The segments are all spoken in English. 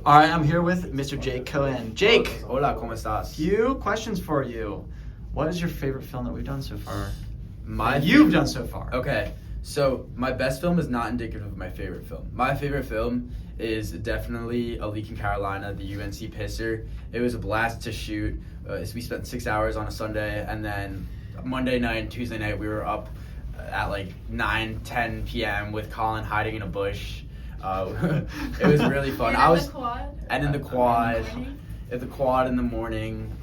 All right, I'm here with Mr. Jake Cohen. Jake, Hola, ¿cómo estás? few questions for you. What is your favorite film that we've done so far? My You've done so far. Okay, so my best film is not indicative of my favorite film. My favorite film is definitely A Leak in Carolina, the UNC Pisser. It was a blast to shoot. We spent 6 hours on a Sunday, and then Monday night and Tuesday night we were up at like 9-10 p.m. with Colin hiding in a bush. It was really fun. And in the quad. At the quad in the morning.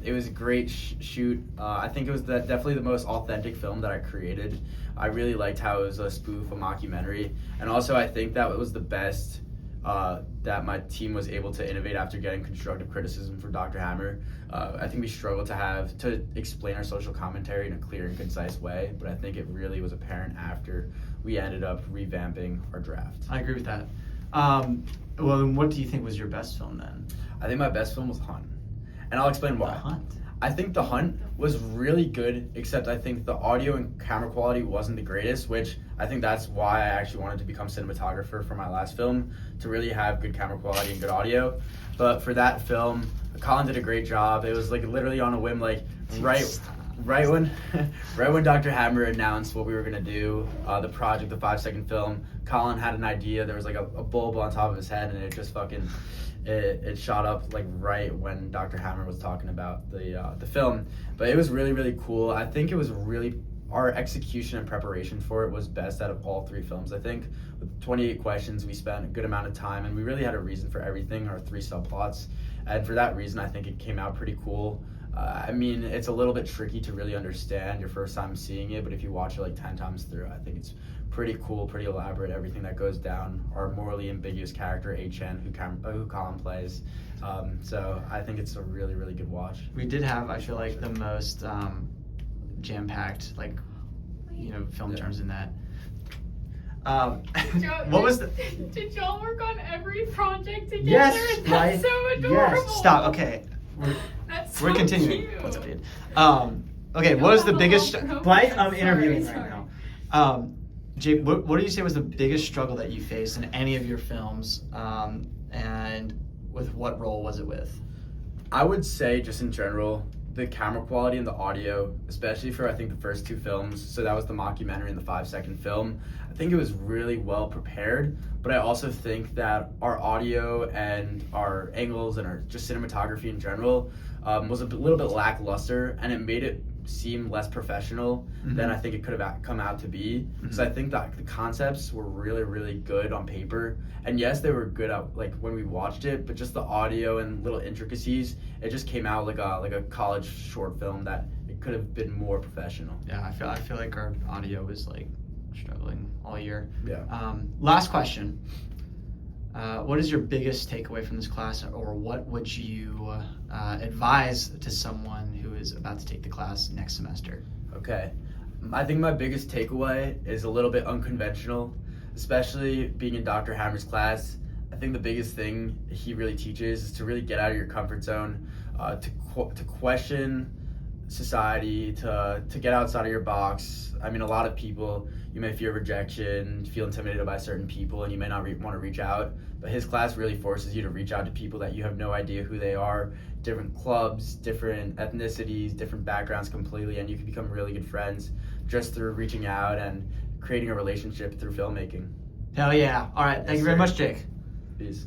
It was a great shoot. I think it was definitely the most authentic film that I created. I really liked how it was a spoof, a mockumentary, and also I think that it was the best that my team was able to innovate after getting constructive criticism from Dr. Hammer. I think we struggled to explain our social commentary in a clear and concise way, but I think it really was apparent after we ended up revamping our draft. I agree with that. Well, then what do you think was your best film then? I think my best film was Hunt, and I'll explain why. The Hunt. I think The Hunt was really good, except I think the audio and camera quality wasn't the greatest, which I think that's why I actually wanted to become cinematographer for my last film, to really have good camera quality and good audio. But for that film, Colin did a great job. It was like literally on a whim, like right when Dr. Hammer announced what we were gonna do, the project, the 5-second film, Colin had an idea. There was like a bulb on top of his head, and it just fucking it shot up like right when Dr. Hammer was talking about the film. But it was really, really cool. I think it was really, our execution and preparation for it was best out of all 3 films. I think with 28 questions, we spent a good amount of time, and we really had a reason for everything, our 3 subplots. And for that reason, I think it came out pretty cool. I mean, it's a little bit tricky to really understand your first time seeing it, but if you watch it like 10 times through, I think it's pretty cool, pretty elaborate, everything that goes down. Our morally ambiguous character, H.N., who Colin plays. So I think it's a really, really good watch. We did have, I feel like, the most jam-packed, like, film terms in that. What was the... Did y'all work on every project together? Yes, That's right? so adorable. Yes. Stop. Okay. That's We're so continuing. cute. What's up, dude? Okay, what was the biggest... Blythe, I'm interviewing right now. Jake, what do you say was the biggest struggle that you faced in any of your films, and with what role was it with? I would say, just in general, the camera quality and the audio, especially for I think the first 2 films, so that was the mockumentary and the 5-second film, I think it was really well prepared, but I also think that our audio and our angles and our just cinematography in general was a little bit lackluster, and it made it seem less professional than I think it could have come out to be. So I think that the concepts were really, really good on paper, and yes, they were good out like when we watched it, but just the audio and little intricacies, it just came out like a college short film that it could have been more professional. Yeah, I feel like our audio was like struggling all year. Yeah. Last question. What is your biggest takeaway from this class, or what would you advise to someone who is about to take the class next semester? Okay. I think my biggest takeaway is a little bit unconventional, especially being in Dr. Hammer's class. I think the biggest thing he really teaches is to really get out of your comfort zone, to question society, to get outside of your box. I mean, a lot of people, you may fear rejection, feel intimidated by certain people, and you may not want to reach out. But his class really forces you to reach out to people that you have no idea who they are, different clubs, different ethnicities, different backgrounds completely, and you can become really good friends just through reaching out and creating a relationship through filmmaking. Hell yeah. All right. Thank you very much, Jake. Peace.